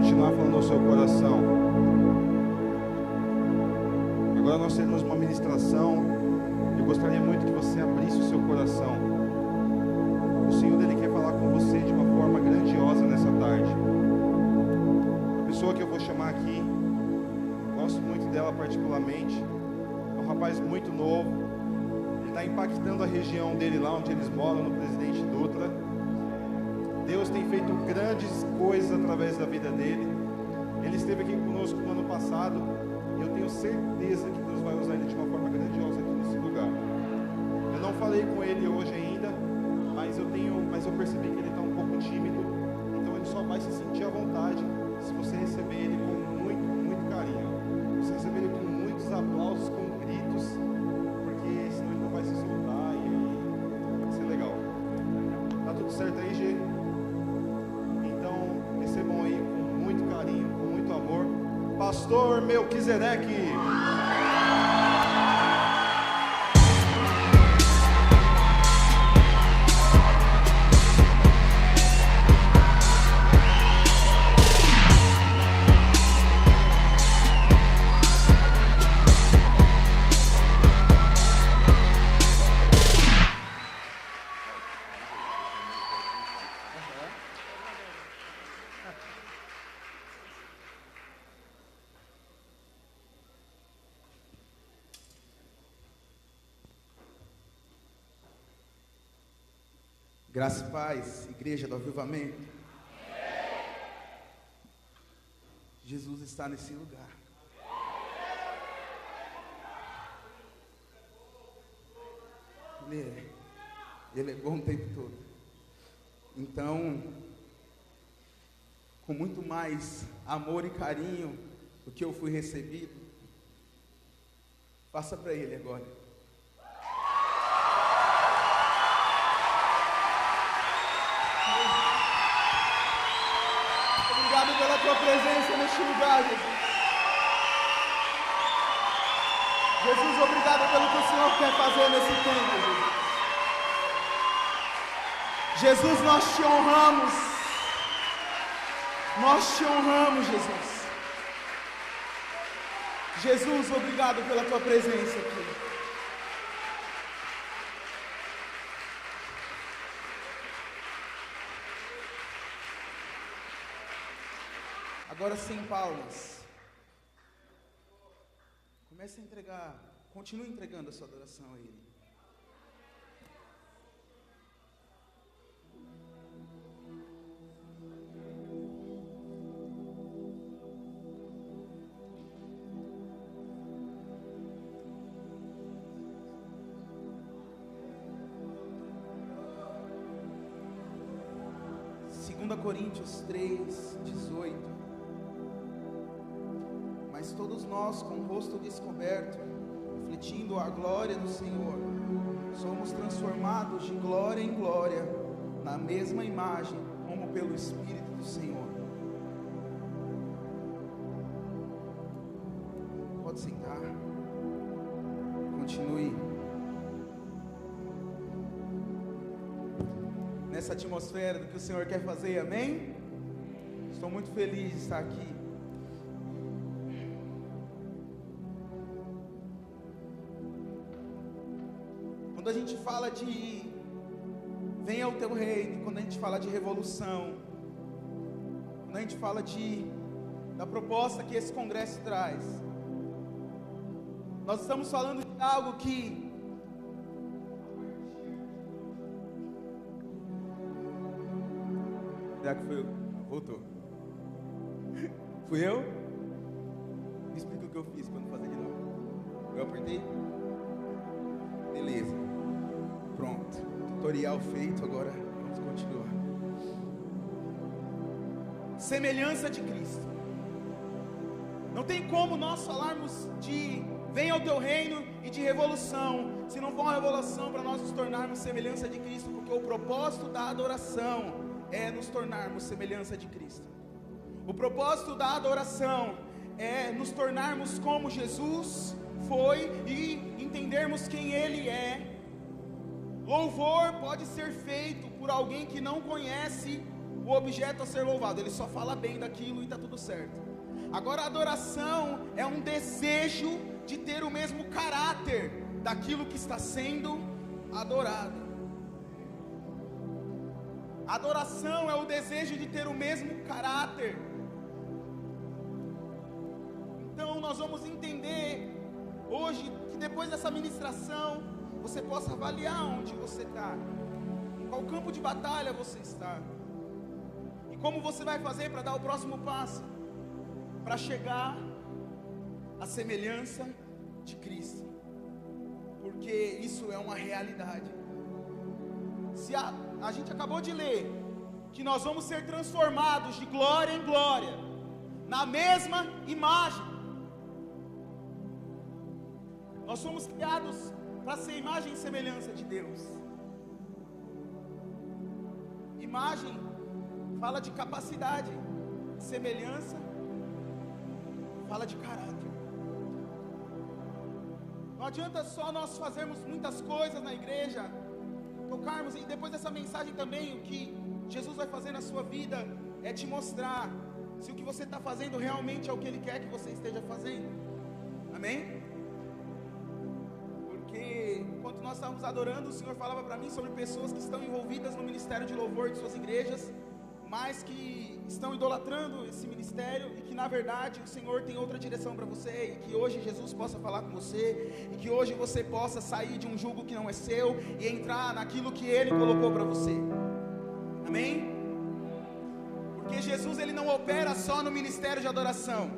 continuar falando ao seu coração. Agora nós teremos uma ministração. Eu gostaria muito que você abrisse o seu coração. O Senhor, Ele quer falar com você de uma forma grandiosa nessa tarde. A pessoa que eu vou chamar aqui, gosto muito dela particularmente, é um rapaz muito novo. Ele está impactando a região dele lá onde eles moram, no Presidente Dutra. Deus tem feito grandes coisas através da vida dele. Ele esteve aqui conosco no ano passado, e eu tenho certeza que Deus vai usar ele de uma forma grandiosa aqui nesse lugar. Eu não falei com ele hoje ainda, mas eu percebi que ele está um pouco tímido, então ele só vai se sentir à vontade se você receber ele com muito, muito carinho. Se receber ele com muitos aplausos, com gritos, porque senão ele não vai se soltar e aí vai ser legal. Tá tudo certo aí, Gê? Então, recebam aí com muito carinho, com muito amor, Pastor Melquisedeque. Graça e paz, igreja do avivamento. Jesus está nesse lugar. Ele é bom o tempo todo. Então, com muito mais amor e carinho do que eu fui recebido, faça para Ele agora. Obrigado pela tua presença neste lugar, Jesus. Jesus, obrigado pelo que o Senhor quer fazer nesse tempo, Jesus. Jesus, nós te honramos. Nós te honramos, Jesus. Jesus, obrigado pela tua presença aqui. Agora sem palmas. Comece a entregar, continue entregando a sua adoração a Ele. Segunda Coríntios 3:18. Mas todos nós, com o rosto descoberto, refletindo a glória do Senhor, somos transformados de glória em glória, na mesma imagem, como pelo Espírito do Senhor. Pode sentar. Continue. Nessa atmosfera do que o Senhor quer fazer, amém? Estou muito feliz de estar aqui. Quando a gente fala de venha o teu reino, quando a gente fala de revolução, quando a gente fala da proposta que esse congresso traz, nós estamos falando de algo que será que foi eu? Voltou. Fui eu? Me explica o que eu fiz para não fazer de novo. Eu apertei? Beleza. Pronto. Tutorial feito, agora vamos continuar. Semelhança de Cristo. Não tem como nós falarmos de venha ao teu reino e de revolução, se não for uma revolução para nós nos tornarmos semelhança de Cristo, porque o propósito da adoração é nos tornarmos semelhança de Cristo. O propósito da adoração é nos tornarmos como Jesus foi e entendermos quem Ele é. Louvor pode ser feito por alguém que não conhece o objeto a ser louvado, ele só fala bem daquilo e está tudo certo. Agora a adoração é um desejo de ter o mesmo caráter daquilo que está sendo adorado. A adoração é o desejo de ter o mesmo caráter. Então nós vamos entender hoje que depois dessa ministração você possa avaliar onde você está, em qual campo de batalha você está, e como você vai fazer para dar o próximo passo, para chegar à semelhança de Cristo, porque isso é uma realidade. Se a gente acabou de ler que nós vamos ser transformados de glória em glória, na mesma imagem. Nós somos criados para ser imagem e semelhança de Deus. Imagem fala de capacidade, semelhança fala de caráter. Não adianta só nós fazermos muitas coisas na igreja, tocarmos, e depois dessa mensagem também, o que Jesus vai fazer na sua vida é te mostrar se o que você está fazendo realmente é o que Ele quer que você esteja fazendo. Amém? Porque enquanto nós estávamos adorando, o Senhor falava para mim sobre pessoas que estão envolvidas no ministério de louvor de suas igrejas, mas que estão idolatrando esse ministério, e que na verdade o Senhor tem outra direção para você, e que hoje Jesus possa falar com você, e que hoje você possa sair de um jugo que não é seu e entrar naquilo que Ele colocou para você. Amém? Porque Jesus, Ele não opera só no ministério de adoração,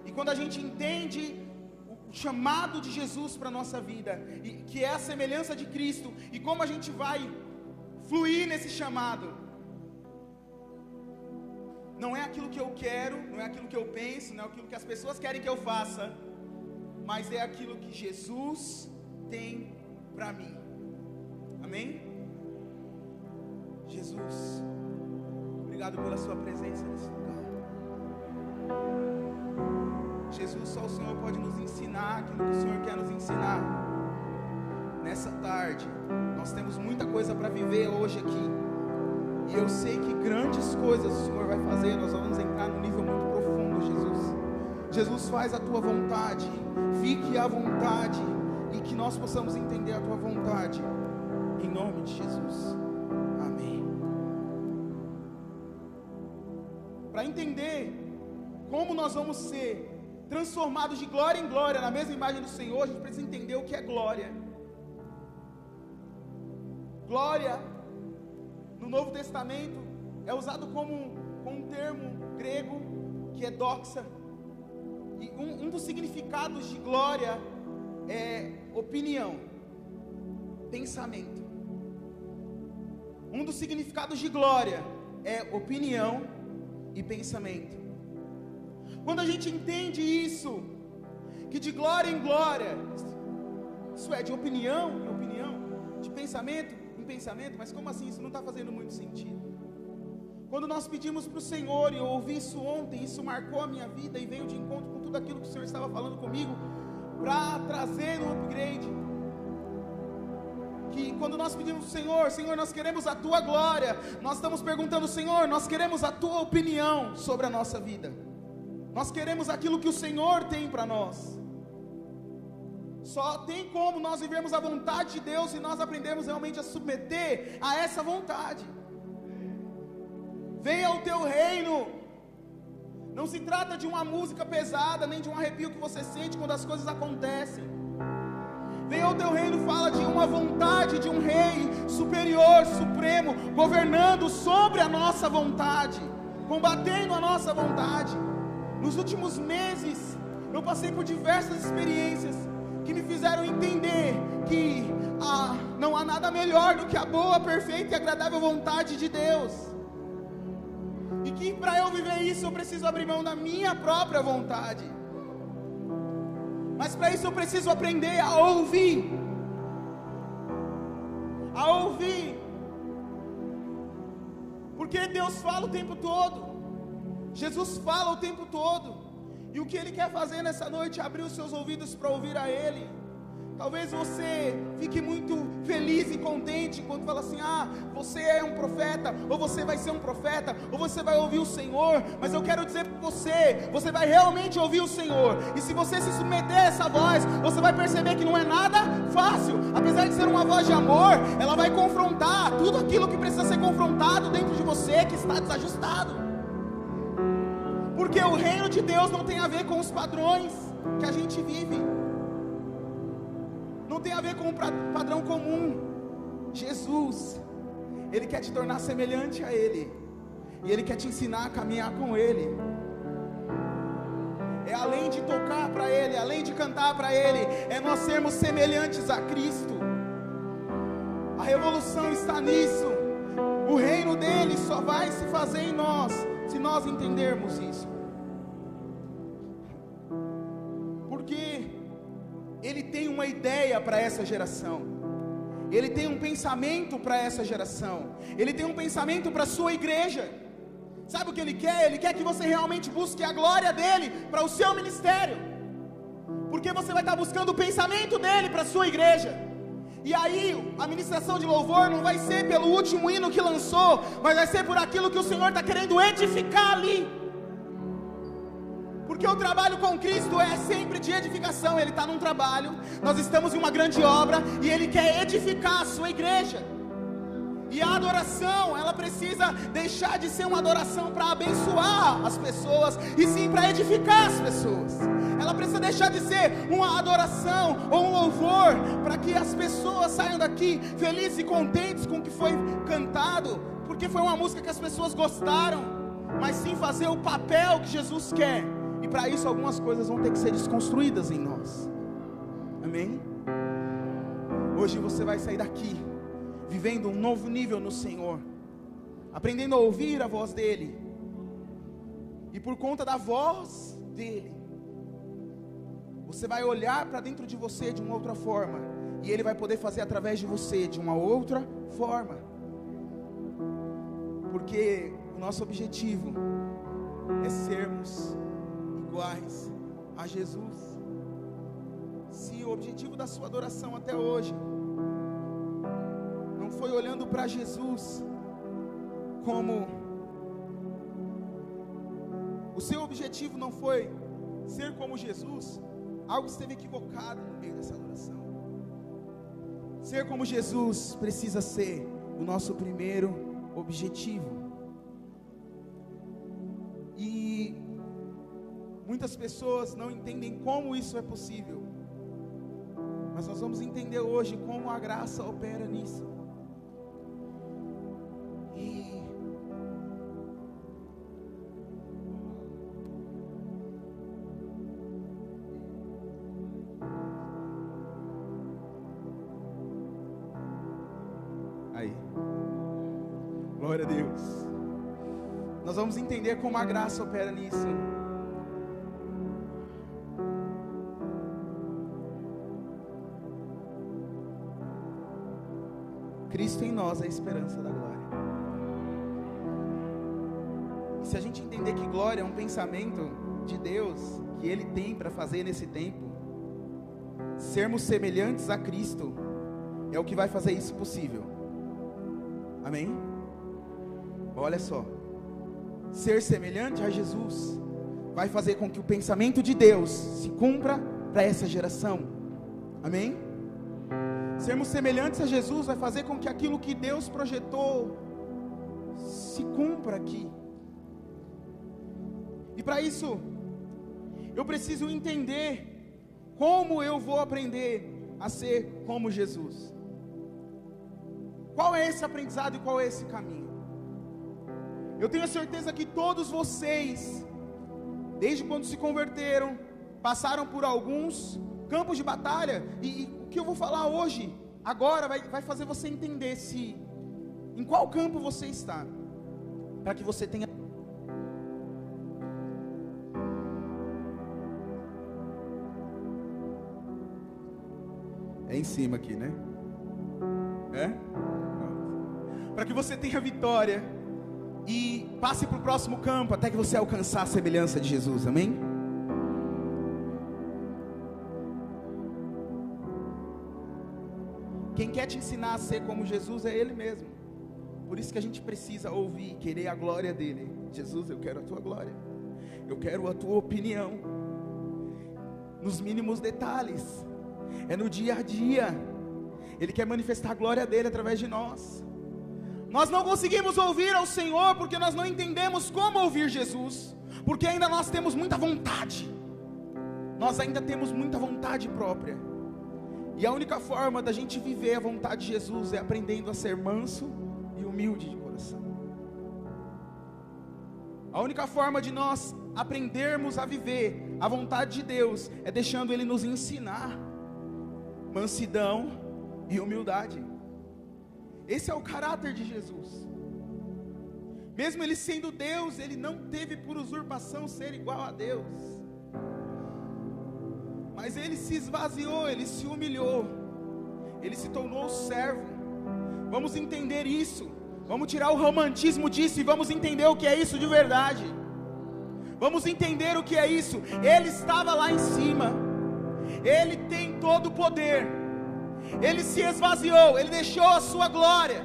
e quando a gente entende o chamado de Jesus para a nossa vida, e que é a semelhança de Cristo, e como a gente vai fluir nesse chamado, não é aquilo que eu quero, não é aquilo que eu penso, não é aquilo que as pessoas querem que eu faça, mas é aquilo que Jesus tem para mim. Amém? Jesus, obrigado pela sua presença nesse lugar. Jesus, só o Senhor pode nos ensinar aquilo que o Senhor quer nos ensinar. Nessa tarde, nós temos muita coisa para viver hoje aqui, e eu sei que grandes coisas o Senhor vai fazer. Nós vamos entrar num nível muito profundo, Jesus. Jesus, faz a Tua vontade, fique à vontade, e que nós possamos entender a Tua vontade, em nome de Jesus, amém. Para entender como nós vamos ser transformados de glória em glória, na mesma imagem do Senhor, a gente precisa entender o que é glória. Glória, no Novo Testamento, é usado como um termo grego, que é doxa, e um dos significados de glória é opinião, pensamento. Um dos significados de glória é opinião e pensamento. Quando a gente entende isso, que de glória em glória, isso é de opinião em opinião, de pensamento em pensamento, mas como assim? Isso não está fazendo muito sentido. Quando nós pedimos para o Senhor, e eu ouvi isso ontem, isso marcou a minha vida e veio de encontro com tudo aquilo que o Senhor estava falando comigo, para trazer um upgrade. Que quando nós pedimos para o Senhor, Senhor, nós queremos a Tua glória, nós estamos perguntando, Senhor, nós queremos a Tua opinião sobre a nossa vida. Nós queremos aquilo que o Senhor tem para nós. Só tem como nós vivermos a vontade de Deus se nós aprendermos realmente a submeter a essa vontade. Venha o Teu reino. Não se trata de uma música pesada, nem de um arrepio que você sente quando as coisas acontecem. Venha o Teu reino fala de uma vontade de um rei superior, supremo, governando sobre a nossa vontade, combatendo a nossa vontade. Nos últimos meses, eu passei por diversas experiências que me fizeram entender que não há nada melhor do que a boa, perfeita e agradável vontade de Deus. E que para eu viver isso, eu preciso abrir mão da minha própria vontade. Mas para isso eu preciso aprender a ouvir. A ouvir. Porque Deus fala o tempo todo. Jesus fala o tempo todo, e o que Ele quer fazer nessa noite é abrir os seus ouvidos para ouvir a Ele. Talvez você fique muito feliz e contente quando fala assim: ah, você é um profeta, ou você vai ser um profeta, ou você vai ouvir o Senhor. Mas eu quero dizer para você vai realmente ouvir o Senhor. E se você se submeter a essa voz, você vai perceber que não é nada fácil. Apesar de ser uma voz de amor, ela vai confrontar tudo aquilo que precisa ser confrontado dentro de você, que está desajustado. Porque o reino de Deus não tem a ver com os padrões que a gente vive, não tem a ver com um padrão comum. Jesus, Ele quer te tornar semelhante a Ele, e Ele quer te ensinar a caminhar com Ele. É além de tocar para Ele, além de cantar para Ele, é nós sermos semelhantes a Cristo. A revolução está nisso. O reino dele só vai se fazer em nós, se nós entendermos isso. Porque Ele tem uma ideia para essa geração, Ele tem um pensamento para essa geração, Ele tem um pensamento para a sua igreja. Sabe o que Ele quer? Ele quer que você realmente busque a glória dEle para o seu ministério, porque você vai estar buscando o pensamento dEle para a sua igreja. E aí a ministração de louvor não vai ser pelo último hino que lançou, mas vai ser por aquilo que o Senhor está querendo edificar ali. Porque o trabalho com Cristo é sempre de edificação. Ele está num trabalho, nós estamos em uma grande obra, e Ele quer edificar a sua igreja. E a adoração, ela precisa deixar de ser uma adoração para abençoar as pessoas, e sim para edificar as pessoas. Ela precisa deixar de ser uma adoração ou um louvor para que as pessoas saiam daqui felizes e contentes com o que foi cantado, porque foi uma música que as pessoas gostaram, mas sim fazer o papel que Jesus quer. E para isso algumas coisas vão ter que ser desconstruídas em nós. Amém? Hoje você vai sair daqui vivendo um novo nível no Senhor, aprendendo a ouvir a voz dEle, e por conta da voz dEle, você vai olhar para dentro de você de uma outra forma, e Ele vai poder fazer através de você de uma outra forma, porque o nosso objetivo é sermos iguais a Jesus. Se o objetivo da sua adoração até hoje não foi olhando para Jesus como, o seu objetivo não foi ser como Jesus, algo esteve equivocado no meio dessa adoração. Ser como Jesus precisa ser o nosso primeiro objetivo. E muitas pessoas não entendem como isso é possível, mas nós vamos entender hoje como a graça opera nisso. Aí, glória a Deus. Nós vamos entender como a graça opera nisso. Cristo em nós é a esperança da glória. E se a gente entender que glória é um pensamento de Deus, que Ele tem para fazer nesse tempo, sermos semelhantes a Cristo é o que vai fazer isso possível. Amém? Olha só, ser semelhante a Jesus vai fazer com que o pensamento de Deus se cumpra para essa geração. Amém? Sermos semelhantes a Jesus vai fazer com que aquilo que Deus projetou se cumpra aqui. E para isso, eu preciso entender como eu vou aprender a ser como Jesus. Qual é esse aprendizado e qual é esse caminho? Eu tenho a certeza que todos vocês, desde quando se converteram, passaram por alguns campos de batalha, e o que eu vou falar hoje, agora, vai fazer você entender em qual campo você está, para que você tenha. É em cima aqui, né? Para que você tenha vitória e passe para o próximo campo, até que você alcançar a semelhança de Jesus, amém? quem quer te ensinar a ser como Jesus é Ele mesmo. Por isso que a gente precisa ouvir, querer a glória dEle. Jesus, eu quero a Tua glória, eu quero a Tua opinião, nos mínimos detalhes, é no dia a dia. Ele quer manifestar a glória dEle através de nós. Nós não conseguimos ouvir ao Senhor porque nós não entendemos como ouvir Jesus, porque ainda nós temos muita vontade, nós ainda temos muita vontade própria, e a única forma da gente viver a vontade de Jesus é aprendendo a ser manso e humilde de coração. A única forma de nós aprendermos a viver a vontade de Deus é deixando Ele nos ensinar mansidão e humildade. Esse é o caráter de Jesus. Mesmo Ele sendo Deus, Ele não teve por usurpação ser igual a Deus, mas Ele se esvaziou, Ele se humilhou, Ele se tornou servo. Vamos entender isso, vamos tirar o romantismo disso e vamos entender o que é isso de verdade. Vamos entender o que é isso. Ele estava lá em cima, Ele tem todo o poder, Ele se esvaziou, Ele deixou a sua glória,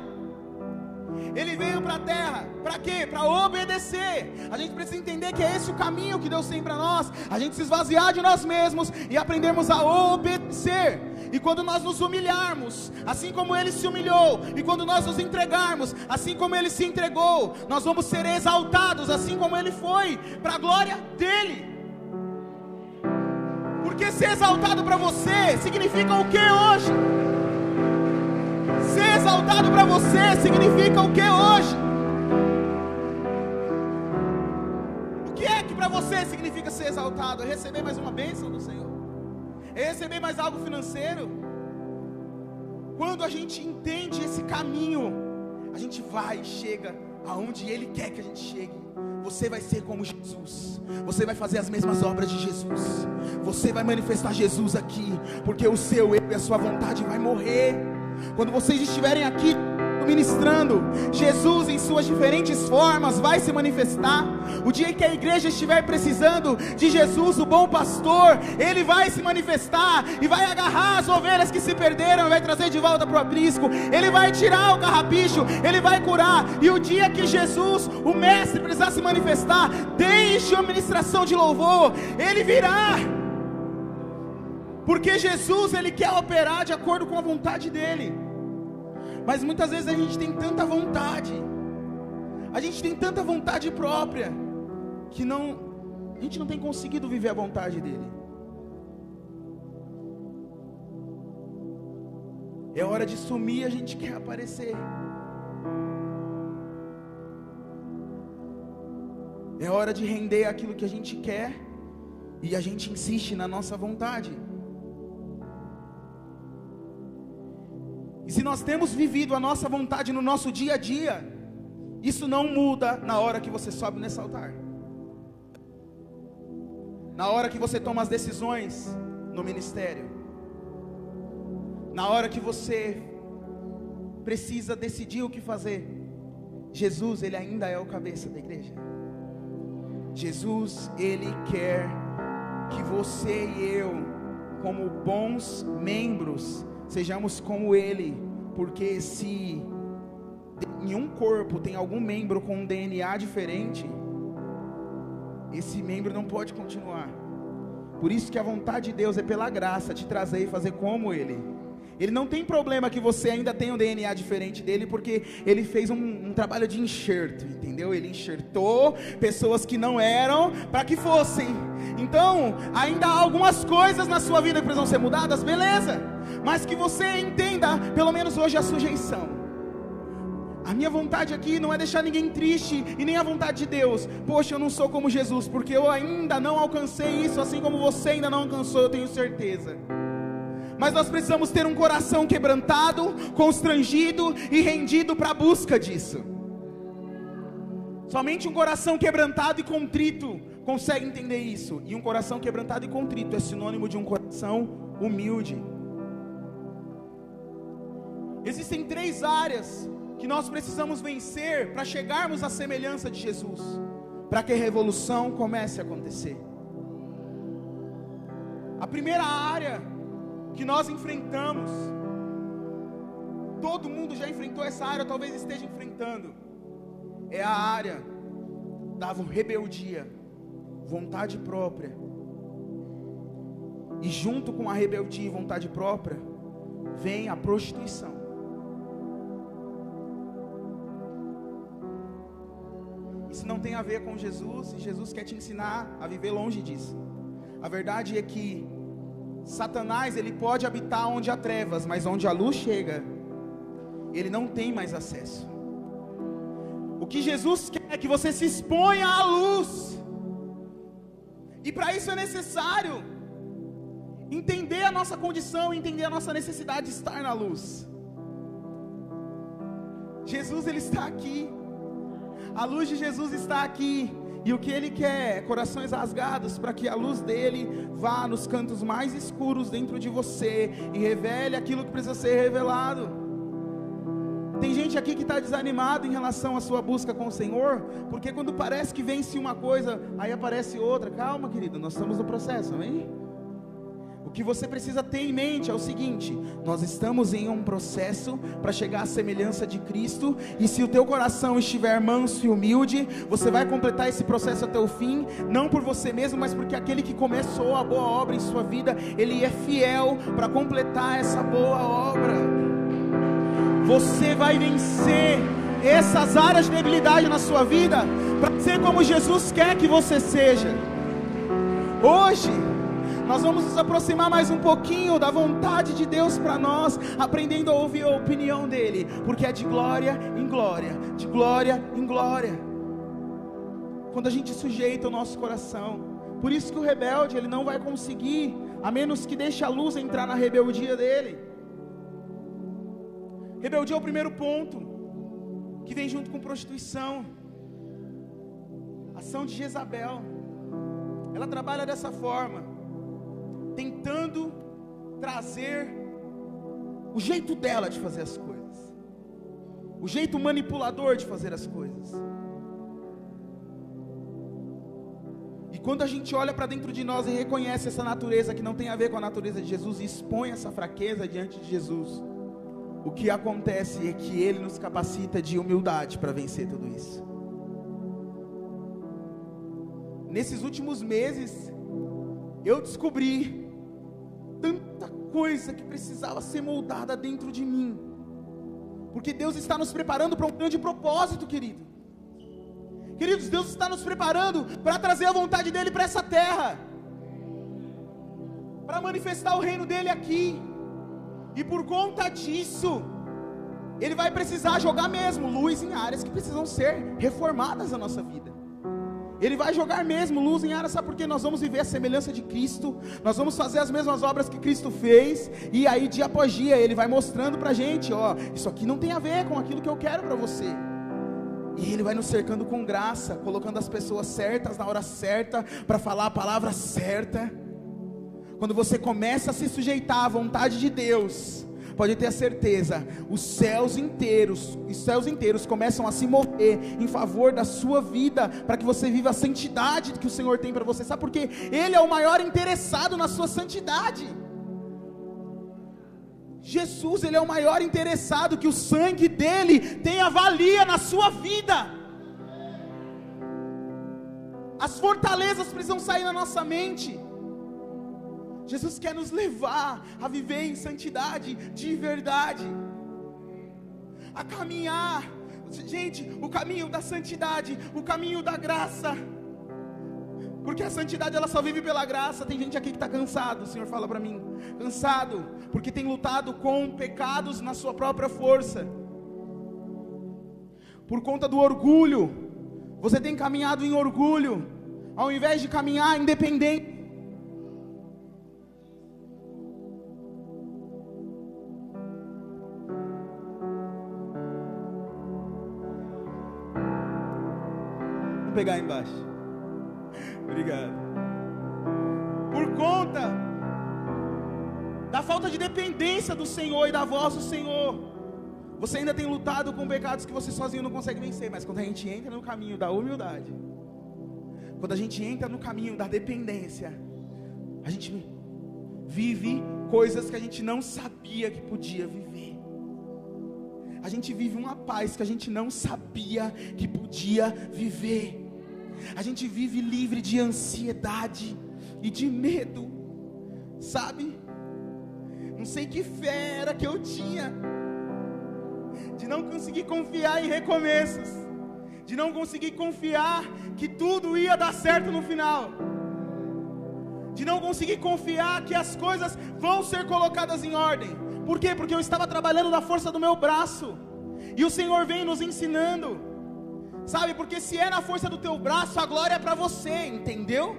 Ele veio para a terra, para quê? Para obedecer. A gente precisa entender que é esse o caminho que Deus tem para nós, a gente se esvaziar de nós mesmos e aprendermos a obedecer. E quando nós nos humilharmos, assim como Ele se humilhou, e quando nós nos entregarmos, assim como Ele se entregou, nós vamos ser exaltados, assim como Ele foi, para a glória dEle. Porque ser exaltado para você significa o que hoje? Ser exaltado para você significa o que hoje? O que é que para você significa ser exaltado? É receber mais uma bênção do Senhor? É receber mais algo financeiro? Quando a gente entende esse caminho, a gente vai e chega aonde Ele quer que a gente chegue. Você vai ser como Jesus, você vai fazer as mesmas obras de Jesus, você vai manifestar Jesus aqui, porque o seu eu e a sua vontade vai morrer. Quando vocês estiverem aqui ministrando, Jesus em suas diferentes formas vai se manifestar. O dia que a igreja estiver precisando de Jesus, o bom pastor, Ele vai se manifestar e vai agarrar as ovelhas que se perderam e vai trazer de volta para o aprisco. Ele vai tirar o carrapicho, Ele vai curar. E o dia que Jesus, o mestre, precisar se manifestar, deixe a ministração de louvor, Ele virá, porque Jesus, Ele quer operar de acordo com a vontade dEle. Mas muitas vezes a gente tem tanta vontade, a gente tem tanta vontade própria, que a gente não tem conseguido viver a vontade dEle. É hora de sumir, a gente quer aparecer. É hora de render aquilo que a gente quer, e a gente insiste na nossa vontade. E se nós temos vivido a nossa vontade no nosso dia a dia, isso não muda na hora que você sobe nesse altar, na hora que você toma as decisões no ministério, na hora que você precisa decidir o que fazer. Jesus, Ele ainda é o cabeça da igreja. Jesus, Ele quer que você e eu, como bons membros, sejamos como Ele, porque se em um corpo tem algum membro com um DNA diferente, esse membro não pode continuar. Por isso que a vontade de Deus é pela graça te trazer e fazer como Ele. Ele não tem problema que você ainda tenha um DNA diferente dele, porque Ele fez um trabalho de enxerto, entendeu? Ele enxertou pessoas que não eram para que fossem. Então, ainda há algumas coisas na sua vida que precisam ser mudadas, beleza, mas que você entenda, pelo menos hoje, a sujeição. A minha vontade aqui não é deixar ninguém triste, e nem a vontade de Deus. Poxa, eu não sou como Jesus, porque eu ainda não alcancei isso, assim como você ainda não alcançou, eu tenho certeza. Mas nós precisamos ter um coração quebrantado, constrangido e rendido para a busca disso. Somente um coração quebrantado e contrito consegue entender isso. E um coração quebrantado e contrito é sinônimo de um coração humilde. Existem 3 áreas que nós precisamos vencer para chegarmos à semelhança de Jesus, para que a revolução comece a acontecer. A primeira área que nós enfrentamos todo mundo já enfrentou essa área, talvez esteja enfrentando. É a área da rebeldia, vontade própria. E junto com a rebeldia e vontade própria, vem a prostituição. Isso não tem a ver com Jesus, e Jesus quer te ensinar a viver longe disso. A verdade é que Satanás, ele pode habitar onde há trevas, mas onde a luz chega, ele não tem mais acesso. O que Jesus quer é que você se exponha à luz, e para isso é necessário entender a nossa condição, entender a nossa necessidade de estar na luz. Jesus, ele está aqui, a luz de Jesus está aqui, e o que ele quer é corações rasgados, para que a luz dele vá nos cantos mais escuros dentro de você, e revele aquilo que precisa ser revelado. Tem gente aqui que está desanimado em relação à sua busca com o Senhor, porque quando parece que vence uma coisa, aí aparece outra. Calma, querido, nós estamos no processo, amém? O que você precisa ter em mente é o seguinte: nós estamos em um processo para chegar à semelhança de Cristo, e se o teu coração estiver manso e humilde, você vai completar esse processo até o fim, não por você mesmo, mas porque aquele que começou a boa obra em sua vida, ele é fiel para completar essa boa obra. Você vai vencer essas áreas de debilidade na sua vida, para ser como Jesus quer que você seja. Hoje nós vamos nos aproximar mais um pouquinho da vontade de Deus para nós, aprendendo a ouvir a opinião dEle, porque é de glória em glória, de glória em glória, quando a gente sujeita o nosso coração. Por isso que o rebelde, ele não vai conseguir, a menos que deixe a luz entrar na rebeldia dele. Rebeldia é o primeiro ponto, que vem junto com prostituição. A ação de Jezabel, ela trabalha dessa forma, tentando trazer o jeito dela de fazer as coisas, o jeito manipulador de fazer as coisas. E quando a gente olha para dentro de nós e reconhece essa natureza que não tem a ver com a natureza de Jesus, e expõe essa fraqueza diante de Jesus, o que acontece é que Ele nos capacita de humildade para vencer tudo isso. Nesses últimos meses, eu descobri tanta coisa que precisava ser moldada dentro de mim, porque Deus está nos preparando para um grande propósito, querido. Queridos, Deus está nos preparando para trazer a vontade dEle para essa terra, para manifestar o reino dEle aqui, e por conta disso, Ele vai precisar jogar mesmo luz em áreas que precisam ser reformadas na nossa vida. Ele vai jogar mesmo luz em áreas, sabe por quê? Nós vamos viver a semelhança de Cristo, nós vamos fazer as mesmas obras que Cristo fez, e aí dia após dia Ele vai mostrando pra gente, ó, isso aqui não tem a ver com aquilo que eu quero pra você. E Ele vai nos cercando com graça, colocando as pessoas certas na hora certa, para falar a palavra certa. Quando você começa a se sujeitar à vontade de Deus, pode ter a certeza, os céus inteiros começam a se mover em favor da sua vida, para que você viva a santidade que o Senhor tem para você. Sabe por quê? Ele é o maior interessado na sua santidade. Jesus, Ele é o maior interessado que o sangue dEle tenha valia na sua vida. As fortalezas precisam sair na nossa mente. Jesus quer nos levar a viver em santidade de verdade, a caminhar, gente, o caminho da santidade, o caminho da graça, porque a santidade ela só vive pela graça. Tem gente aqui que está cansado, o Senhor fala para mim, cansado, porque tem lutado com pecados na sua própria força, por conta do orgulho. Você tem caminhado em orgulho, ao invés de caminhar independente. Pegar embaixo. Obrigado. Por conta da falta de dependência do Senhor e da voz do Senhor, você ainda tem lutado com pecados que você sozinho não consegue vencer. Mas quando a gente entra no caminho da humildade, quando a gente entra no caminho da dependência, a gente vive coisas que a gente não sabia que podia viver. a gente vive uma paz que a gente não sabia que podia viver. A gente vive livre de ansiedade e de medo, sabe? Não sei que fé era que eu tinha, de não conseguir confiar em recomeços, de não conseguir confiar que tudo ia dar certo no final, de não conseguir confiar que as coisas vão ser colocadas em ordem. Por quê? Porque eu estava trabalhando na força do meu braço, e o Senhor vem nos ensinando, sabe? Porque se é na força do teu braço, a glória é para você, entendeu?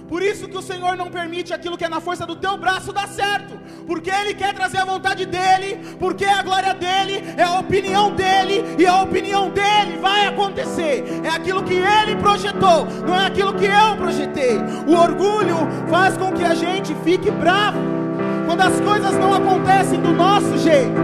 Por isso que o Senhor não permite aquilo que é na força do teu braço dar certo, porque Ele quer trazer a vontade dEle, porque a glória dEle, é a opinião dEle, e a opinião dEle vai acontecer, é aquilo que Ele projetou, não é aquilo que eu projetei. O orgulho faz com que a gente fique bravo, quando as coisas não acontecem do nosso jeito.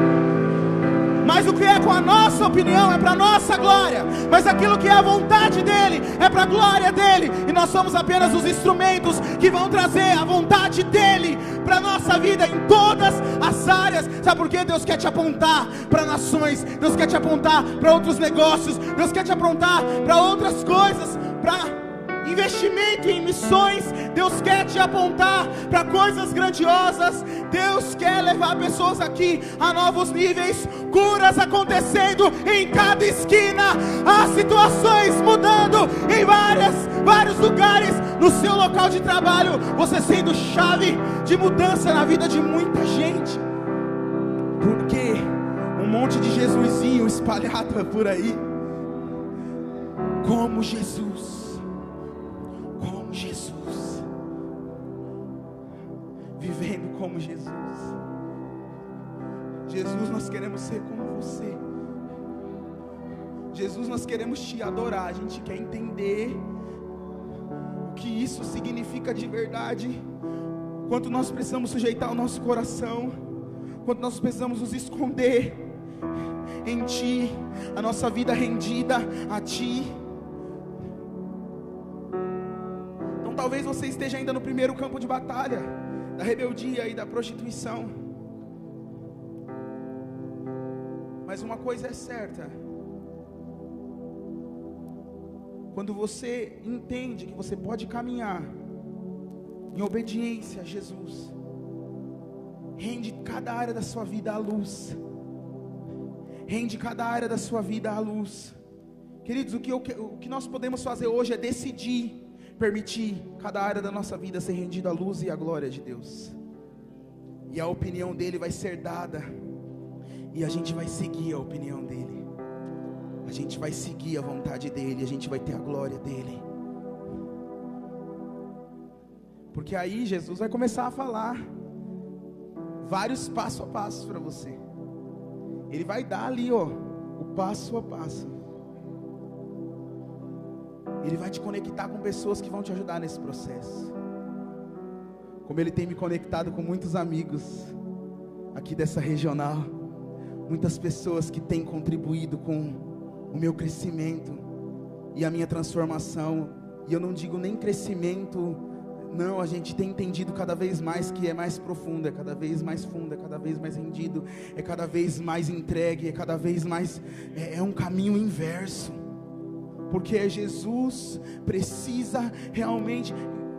Mas o que é com a nossa opinião é para a nossa glória, mas aquilo que é a vontade dEle é para a glória dEle, e nós somos apenas os instrumentos que vão trazer a vontade dEle para a nossa vida em todas as áreas. Sabe por quê? Deus quer te apontar para nações, Deus quer te apontar para outros negócios, Deus quer te apontar para outras coisas, para investimento em missões. Deus quer te apontar para coisas grandiosas. Deus quer levar pessoas aqui a novos níveis, curas acontecendo em cada esquina, as situações mudando em vários lugares, no seu local de trabalho, você sendo chave de mudança na vida de muita gente, porque um monte de Jesusinho espalhado por aí, como Jesus, vivendo como Jesus. Jesus, nós queremos ser como você. Jesus, nós queremos te adorar. A gente quer entender o que isso significa de verdade, quanto nós precisamos sujeitar o nosso coração, quanto nós precisamos nos esconder em Ti, a nossa vida rendida a Ti. Talvez você esteja ainda no primeiro campo de batalha da rebeldia e da prostituição, mas uma coisa é certa: quando você entende que você pode caminhar em obediência a Jesus, rende cada área da sua vida à luz, rende cada área da sua vida à luz. Queridos, o que nós podemos fazer hoje é decidir permitir cada área da nossa vida ser rendida à luz e à glória de Deus, e a opinião dEle vai ser dada, e a gente vai seguir a opinião dEle, a gente vai seguir a vontade dEle, a gente vai ter a glória dEle, porque aí Jesus vai começar a falar vários passo a passo para você. Ele vai dar ali, ó, o passo a passo. Ele vai te conectar com pessoas que vão te ajudar nesse processo, como Ele tem me conectado com muitos amigos aqui dessa regional, muitas pessoas que têm contribuído com o meu crescimento e a minha transformação. E eu não digo nem crescimento, não, a gente tem entendido cada vez mais que é mais profundo, é cada vez mais fundo, é cada vez mais rendido, é cada vez mais entregue, é cada vez mais, é um caminho inverso, porque Jesus precisa realmente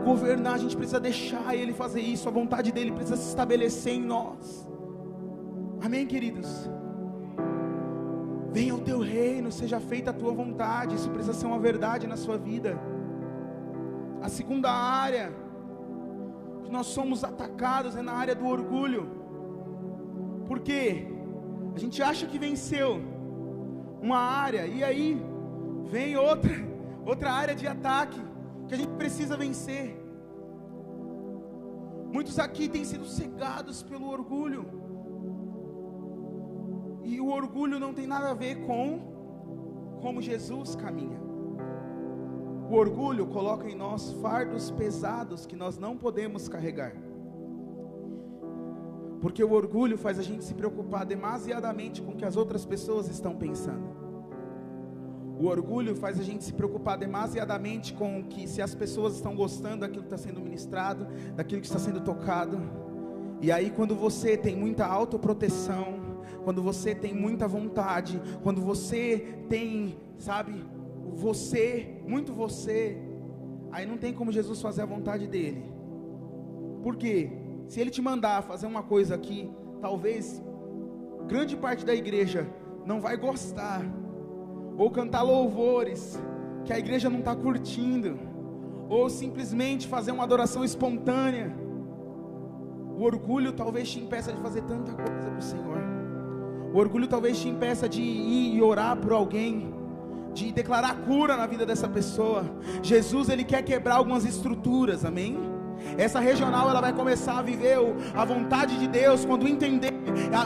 governar, a gente precisa deixar Ele fazer isso, a vontade dEle precisa se estabelecer em nós. Amém, queridos? Venha o Teu reino, seja feita a Tua vontade. Isso precisa ser uma verdade na sua vida. A segunda área que nós somos atacados é na área do orgulho. Por quê? A gente acha que venceu uma área, e aí vem outra área de ataque que a gente precisa vencer. Muitos aqui têm sido cegados pelo orgulho, e o orgulho não tem nada a ver com como Jesus caminha. O orgulho coloca em nós fardos pesados que nós não podemos carregar, porque o orgulho faz a gente se preocupar demasiadamente com o que as outras pessoas estão pensando. O orgulho faz a gente se preocupar demasiadamente com que se as pessoas estão gostando daquilo que está sendo ministrado, daquilo que está sendo tocado. E aí, quando você tem muita autoproteção, quando você tem muita vontade, quando você tem, sabe, você, aí não tem como Jesus fazer a vontade dele. Por quê? Se ele te mandar fazer uma coisa aqui, talvez grande parte da igreja não vai gostar, ou cantar louvores que a igreja não está curtindo, ou simplesmente fazer uma adoração espontânea. O orgulho talvez te impeça de fazer tanta coisa para o Senhor. O orgulho talvez te impeça de ir e orar por alguém, de declarar cura na vida dessa pessoa. Jesus, ele quer quebrar algumas estruturas, amém? Essa regional, ela vai começar a viver a vontade de Deus, quando entender,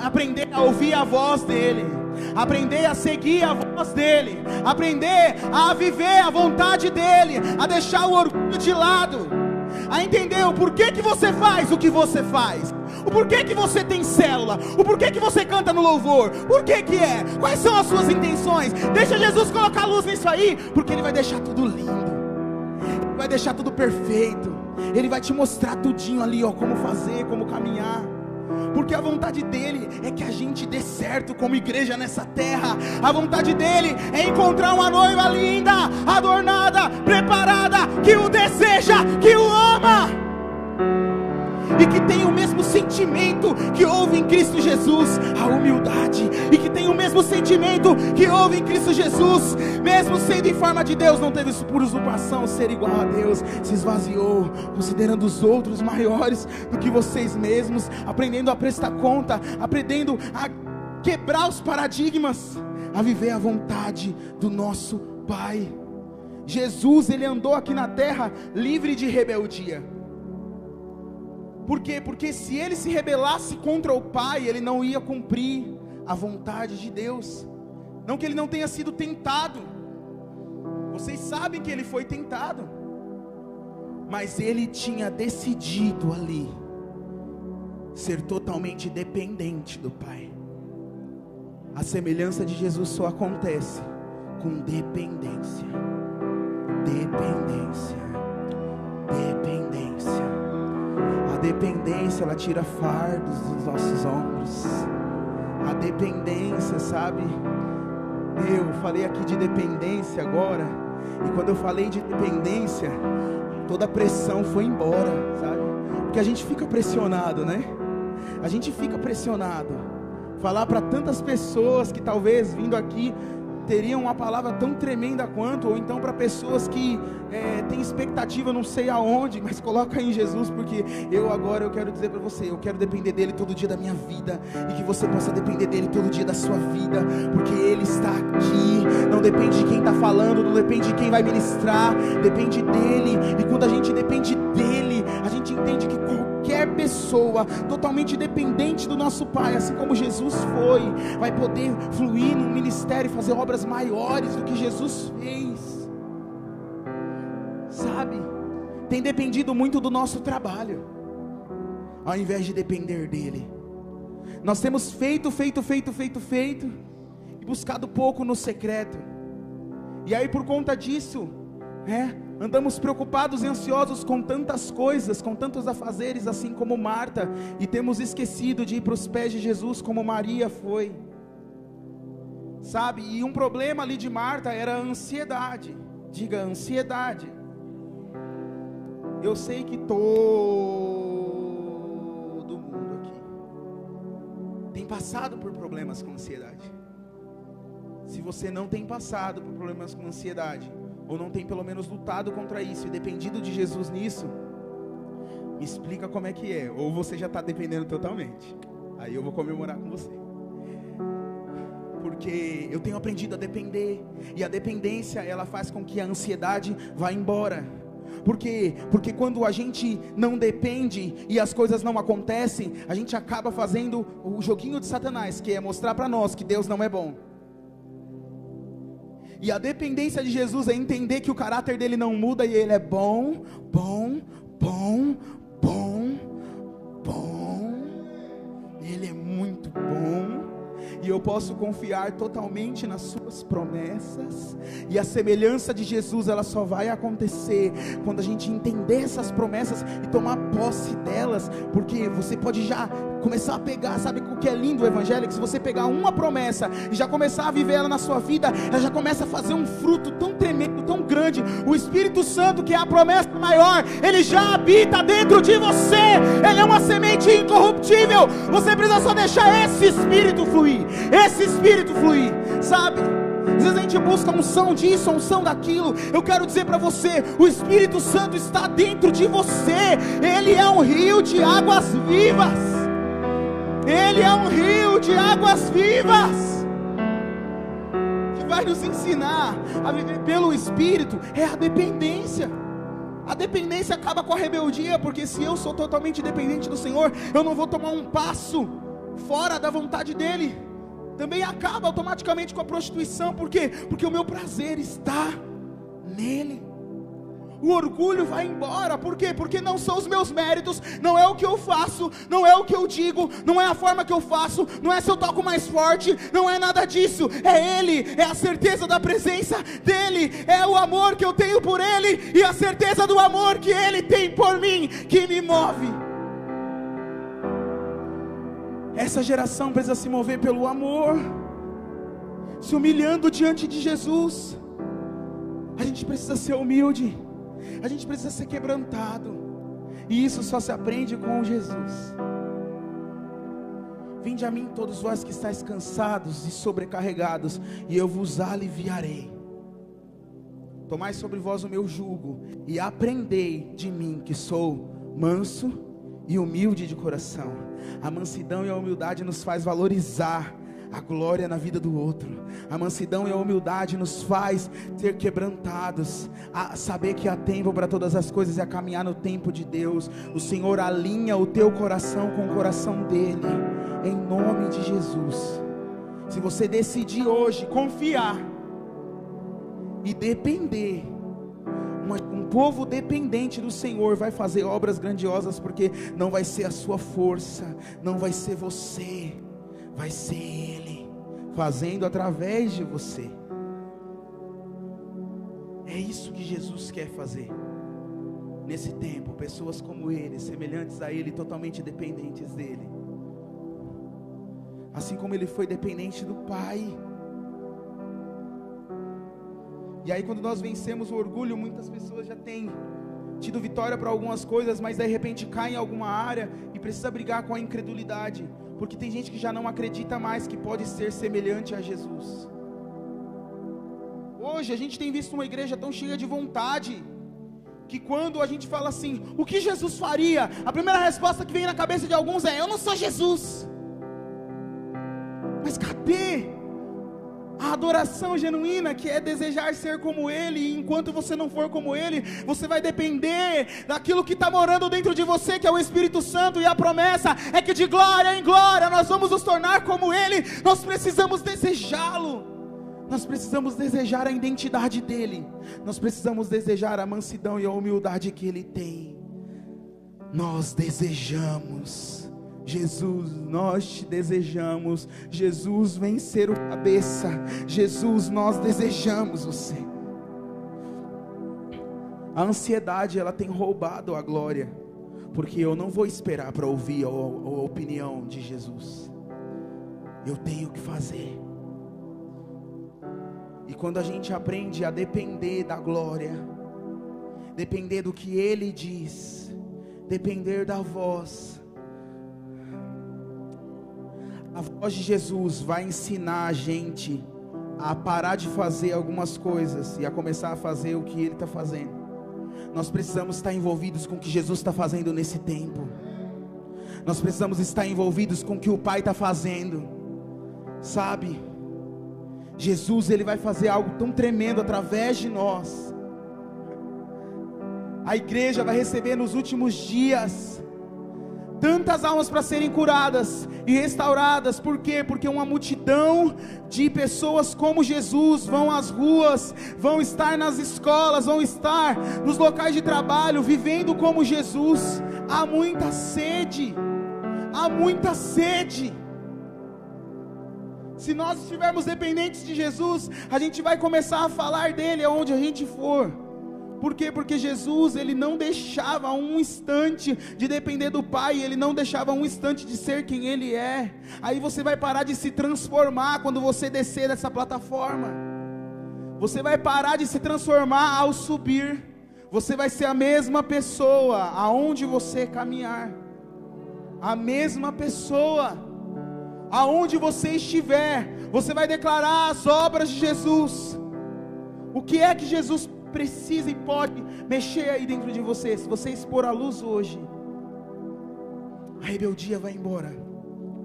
aprender a ouvir a voz dele, aprender a seguir a voz dele, aprender a viver a vontade dele, a deixar o orgulho de lado, a entender o porquê que você faz o que você faz, o porquê que você tem célula, o porquê que você canta no louvor, por que que é, quais são as suas intenções. Deixa Jesus colocar luz nisso aí, porque ele vai deixar tudo lindo, ele vai deixar tudo perfeito, ele vai te mostrar tudinho ali, ó, como fazer, como caminhar. Porque a vontade dele é que a gente dê certo como igreja nessa terra. A vontade dele é encontrar uma noiva linda, adornada, preparada, que o deseja, que o ama, e que tem o mesmo sentimento que houve em Cristo Jesus, a humildade, e que tem o mesmo sentimento que houve em Cristo Jesus, mesmo sendo em forma de Deus, não teve por usurpação ser igual a Deus, se esvaziou, considerando os outros maiores do que vocês mesmos, aprendendo a prestar conta, aprendendo a quebrar os paradigmas, a viver a vontade do nosso Pai. Jesus, ele andou aqui na terra livre de rebeldia. Por quê? Porque se ele se rebelasse contra o Pai, ele não ia cumprir a vontade de Deus. Não que ele não tenha sido tentado, vocês sabem que ele foi tentado, mas ele tinha decidido ali ser totalmente dependente do Pai. A semelhança de Jesus só acontece com dependência. A dependência, ela tira fardos dos nossos ombros. A dependência, sabe? Eu falei aqui de dependência agora, e quando eu falei de dependência, toda a pressão foi embora, sabe? Porque a gente fica pressionado, né? A gente fica pressionado. Falar para tantas pessoas que talvez vindo aqui teriam uma palavra tão tremenda quanto, ou então para pessoas que têm expectativa não sei aonde, mas coloca em Jesus, porque eu quero dizer para você, eu quero depender dele todo dia da minha vida, e que você possa depender dele todo dia da sua vida, porque ele está aqui. Não depende de quem está falando, não depende de quem vai ministrar, depende dele. E quando a gente depende dele, a gente entende que qualquer pessoa totalmente dependente do nosso Pai, assim como Jesus foi, vai poder fluir no ministério e fazer obras maiores do que Jesus fez. Sabe, tem dependido muito do nosso trabalho, ao invés de depender dele. Nós temos feito e buscado pouco no secreto, e aí por conta disso, andamos preocupados e ansiosos com tantas coisas, com tantos afazeres, assim como Marta, e temos esquecido de ir para os pés de Jesus como Maria foi. Sabe, e um problema ali de Marta era a ansiedade. Diga, ansiedade. Eu sei que todo mundo aqui tem passado por problemas com ansiedade. Se você não tem passado por problemas com ansiedade, ou não tem pelo menos lutado contra isso e dependido de Jesus nisso, me explica como é que é. Ou você já está dependendo totalmente, aí eu vou comemorar com você, porque eu tenho aprendido a depender, e a dependência, ela faz com que a ansiedade vá embora. Por quê? Porque quando a gente não depende e as coisas não acontecem, a gente acaba fazendo o joguinho de Satanás, que é mostrar para nós que Deus não é bom. E a dependência de Jesus é entender que o caráter dele não muda, e ele é bom. Ele é muito bom, e eu posso confiar totalmente nas suas promessas. E a semelhança de Jesus, ela só vai acontecer quando a gente entender essas promessas e tomar posse delas. Porque você pode já começar a pegar, sabe, que é lindo o evangelho? Que se você pegar uma promessa e já começar a viver ela na sua vida, ela já começa a fazer um fruto tão tremendo, tão grande. O Espírito Santo, que é a promessa maior, ele já habita dentro de você. Ele é uma semente incorruptível. Você precisa só deixar esse Espírito fluir, sabe? Às vezes a gente busca unção disso, unção daquilo. Eu quero dizer para você, o Espírito Santo está dentro de você. Ele é um rio de águas vivas. Ele é um rio de águas vivas, que vai nos ensinar a viver pelo Espírito. É a dependência. A dependência acaba com a rebeldia, porque se eu sou totalmente dependente do Senhor, eu não vou tomar um passo fora da vontade dEle. Também acaba automaticamente com a prostituição. Por quê? Porque o meu prazer está nele. O orgulho vai embora. Por quê? Porque não são os meus méritos, não é o que eu faço, não é o que eu digo, não é a forma que eu faço, não é se eu toco mais forte, não é nada disso. É Ele, é a certeza da presença dEle, é o amor que eu tenho por Ele e a certeza do amor que Ele tem por mim, que me move. Essa geração precisa se mover pelo amor, se humilhando diante de Jesus. A gente precisa ser humilde, a gente precisa ser quebrantado, e isso só se aprende com Jesus. Vinde a mim todos vós que estáis cansados e sobrecarregados, e eu vos aliviarei. Tomai sobre vós o meu jugo, e aprendei de mim, que sou manso e humilde de coração. A mansidão e a humildade nos faz valorizar a glória na vida do outro. A mansidão e a humildade nos faz ser quebrantados, a saber que há tempo para todas as coisas e a caminhar no tempo de Deus. O Senhor alinha o teu coração com o coração dele, em nome de Jesus. Se você decidir hoje confiar e depender, um povo dependente do Senhor vai fazer obras grandiosas, porque não vai ser a sua força, não vai ser você, vai ser Ele fazendo através de você. É isso que Jesus quer fazer nesse tempo. Pessoas como Ele, semelhantes a Ele, totalmente dependentes dEle, assim como Ele foi dependente do Pai. E aí quando nós vencemos o orgulho, muitas pessoas já têm tido vitória para algumas coisas, mas de repente cai em alguma área e precisa brigar com a incredulidade, porque tem gente que já não acredita mais que pode ser semelhante a Jesus. Hoje a gente tem visto uma igreja tão cheia de vontade, que quando a gente fala assim, o que Jesus faria? A primeira resposta que vem na cabeça de alguns é, eu não sou Jesus. Mas cadê a adoração genuína, que é desejar ser como Ele? E enquanto você não for como Ele, você vai depender daquilo que está morando dentro de você, que é o Espírito Santo. E a promessa é que de glória em glória nós vamos nos tornar como Ele. Nós precisamos desejá-lo, nós precisamos desejar a identidade dEle, nós precisamos desejar a mansidão e a humildade que Ele tem. Nós desejamos Jesus, nós te desejamos. Jesus, vem ser o cabeça. Jesus, nós desejamos você. A ansiedade, ela tem roubado a glória, porque eu não vou esperar para ouvir a opinião de Jesus. Eu tenho que fazer. E quando a gente aprende a depender da glória, depender do que Ele diz, depender da voz, a voz de Jesus vai ensinar a gente a parar de fazer algumas coisas e a começar a fazer o que Ele está fazendo. Nós precisamos estar envolvidos com o que Jesus está fazendo nesse tempo. Nós precisamos estar envolvidos com o que o Pai está fazendo, sabe? Jesus, Ele vai fazer algo tão tremendo através de nós. A igreja vai receber nos últimos dias tantas almas para serem curadas e restauradas. Por quê? Porque uma multidão de pessoas como Jesus vão às ruas, vão estar nas escolas, vão estar nos locais de trabalho, vivendo como Jesus. Há muita sede, há muita sede. Se nós estivermos dependentes de Jesus, a gente vai começar a falar dele aonde a gente for. Por quê? Porque Jesus, ele não deixava um instante de depender do Pai, ele não deixava um instante de ser quem ele é. Aí você vai parar de se transformar quando você descer dessa plataforma. Você vai parar de se transformar ao subir. Você vai ser a mesma pessoa aonde você caminhar. A mesma pessoa aonde você estiver, você vai declarar as obras de Jesus. O que é que Jesus precisa e pode mexer aí dentro de você? Se você expor a luz hoje, a rebeldia vai embora,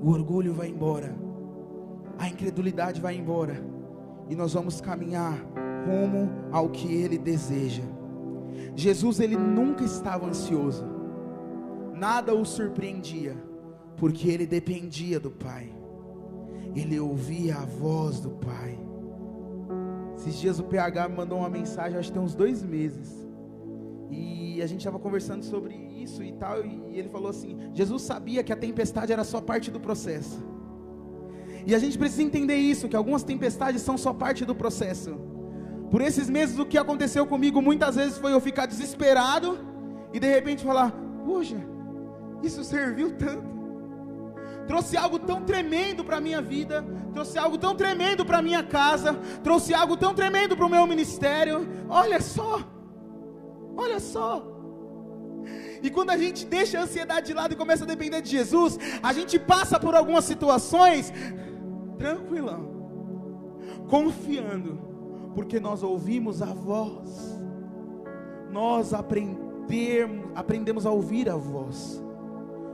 o orgulho vai embora, a incredulidade vai embora, e nós vamos caminhar rumo ao que Ele deseja. Jesus, ele nunca estava ansioso, nada o surpreendia, porque ele dependia do Pai, ele ouvia a voz do Pai. Esses dias o PH me mandou uma mensagem, acho que tem uns 2 meses, e a gente estava conversando sobre isso e tal, e ele falou assim: Jesus sabia que a tempestade era só parte do processo. E a gente precisa entender isso, que algumas tempestades são só parte do processo. Por esses meses, o que aconteceu comigo muitas vezes foi eu ficar desesperado e de repente falar: poxa, isso serviu tanto, trouxe algo tão tremendo para a minha vida, trouxe algo tão tremendo para a minha casa, trouxe algo tão tremendo para o meu ministério. Olha só, olha só. E quando a gente deixa a ansiedade de lado e começa a depender de Jesus, a gente passa por algumas situações tranquilão, confiando, porque nós ouvimos a voz, nós aprendemos a ouvir a voz.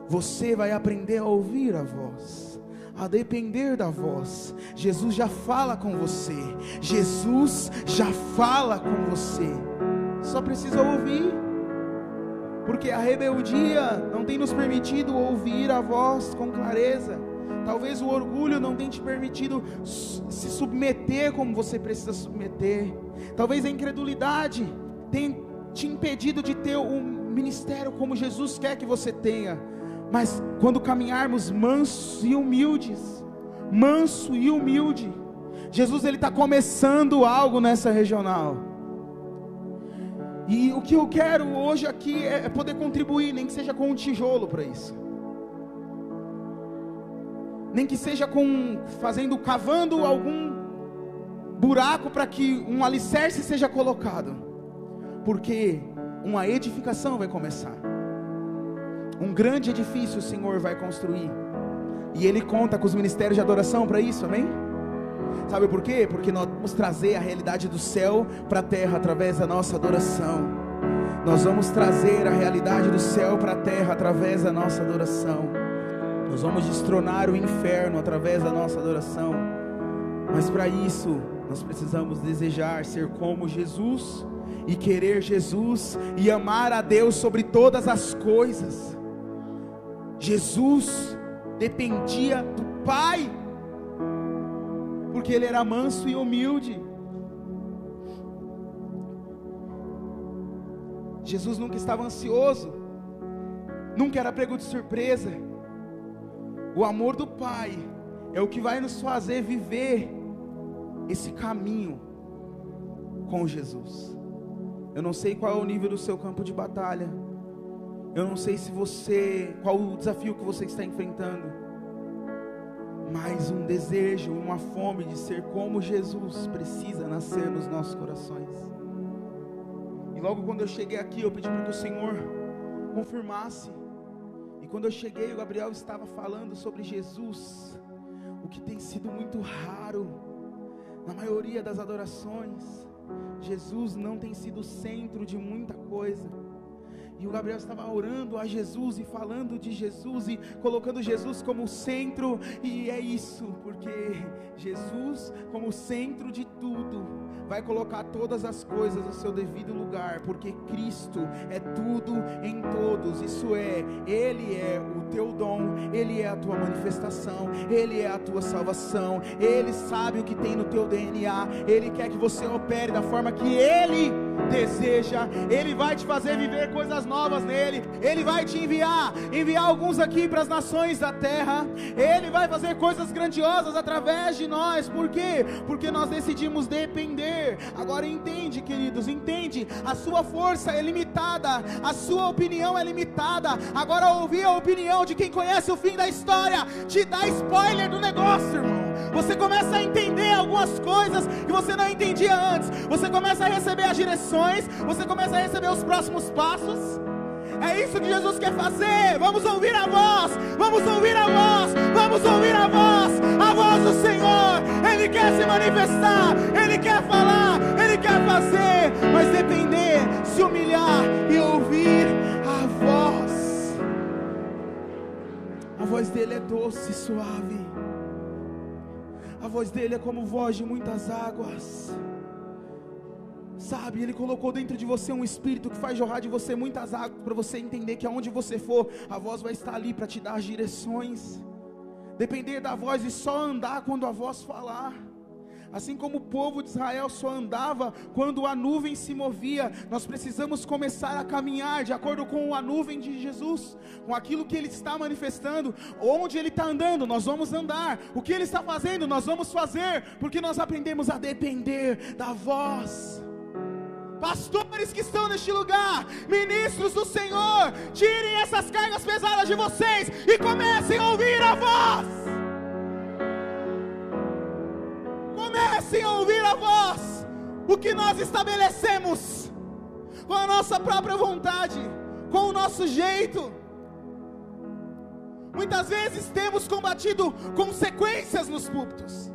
Você vai aprender a ouvir a voz, a depender da voz. Jesus já fala com você, Jesus já fala com você, só precisa ouvir, porque a rebeldia não tem nos permitido ouvir a voz com clareza. Talvez o orgulho não tenha te permitido se submeter como você precisa submeter. Talvez a incredulidade tenha te impedido de ter um ministério como Jesus quer que você tenha. Mas quando caminharmos manso e humilde, Jesus, ele está começando algo nessa regional. E o que eu quero hoje aqui é poder contribuir, nem que seja com um tijolo para isso, nem que seja cavando algum buraco para que um alicerce seja colocado, porque uma edificação vai começar, um grande edifício o Senhor vai construir, e Ele conta com os ministérios de adoração para isso, amém? Sabe por quê? Porque nós vamos trazer a realidade do céu para a terra através da nossa adoração. Nós vamos trazer a realidade do céu para a terra através da nossa adoração. Nós vamos destronar o inferno através da nossa adoração. Mas para isso, nós precisamos desejar ser como Jesus, e querer Jesus, e amar a Deus sobre todas as coisas. Jesus dependia do Pai, porque Ele era manso e humilde. Jesus nunca estava ansioso, nunca era pego de surpresa. O amor do Pai é o que vai nos fazer viver esse caminho com Jesus. Eu não sei qual é o nível do seu campo de batalha, eu não sei qual o desafio que você está enfrentando, mas um desejo, uma fome de ser como Jesus precisa nascer nos nossos corações. E logo quando eu cheguei aqui, eu pedi para que o Senhor confirmasse. E quando eu cheguei, o Gabriel estava falando sobre Jesus, o que tem sido muito raro na maioria das adorações. Jesus não tem sido o centro de muita coisa. E o Gabriel estava orando a Jesus e falando de Jesus e colocando Jesus como centro. E é isso, porque Jesus como centro de tudo vai colocar todas as coisas no seu devido lugar, porque Cristo é tudo em todos. Isso é, Ele é o teu dom, Ele é a tua manifestação, Ele é a tua salvação, Ele sabe o que tem no teu DNA, Ele quer que você opere da forma que Ele deseja igreja, Ele vai te fazer viver coisas novas nele, Ele vai te enviar alguns aqui para as nações da terra, Ele vai fazer coisas grandiosas através de nós. Por quê? Porque nós decidimos depender. Agora entende, queridos, entende, a sua força é limitada, a sua opinião é limitada. Agora ouvir a opinião de quem conhece o fim da história te dá spoiler do negócio, irmão. Você começa a entender algumas coisas que você não entendia antes, você começa a receber as direções, você começa a receber os próximos passos. É isso que Jesus quer fazer. Vamos ouvir a voz, vamos ouvir a voz, vamos ouvir a voz do Senhor. Ele quer se manifestar, Ele quer falar, Ele quer fazer, mas depender, se humilhar e ouvir a voz. A voz dele é doce e suave, a voz dele é como voz de muitas águas. Sabe, Ele colocou dentro de você um espírito que faz jorrar de você muitas águas, para você entender que aonde você for, a voz vai estar ali para te dar as direções. Depender da voz e só andar quando a voz falar. Assim como o povo de Israel só andava quando a nuvem se movia, nós precisamos começar a caminhar de acordo com a nuvem de Jesus, com aquilo que Ele está manifestando. Onde Ele está andando, nós vamos andar. O que Ele está fazendo, nós vamos fazer, porque nós aprendemos a depender da voz. Pastores que estão neste lugar, ministros do Senhor, tirem essas cargas pesadas de vocês e comecem a ouvir a voz. Comecem a ouvir a voz. O que nós estabelecemos com a nossa própria vontade, com o nosso jeito. Muitas vezes temos combatido consequências nos púlpitos.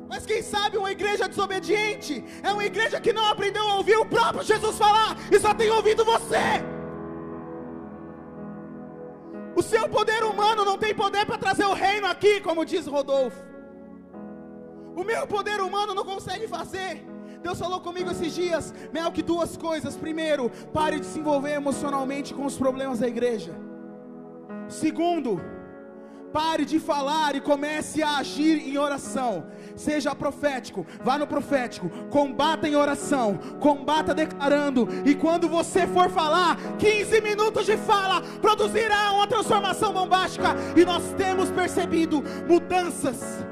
Mas quem sabe uma igreja desobediente é uma igreja que não aprendeu a ouvir o próprio Jesus falar e só tem ouvido você. O seu poder humano não tem poder para trazer o reino aqui, como diz Rodolfo. O meu poder humano não consegue fazer. Deus falou comigo esses dias, Mel, que duas coisas. Primeiro, pare de se envolver emocionalmente com os problemas da igreja. Segundo, pare de falar e comece a agir em oração. Seja profético, vá no profético, combata em oração, combata declarando. E quando você for falar, 15 minutos de fala produzirá uma transformação bombástica. E nós temos percebido mudanças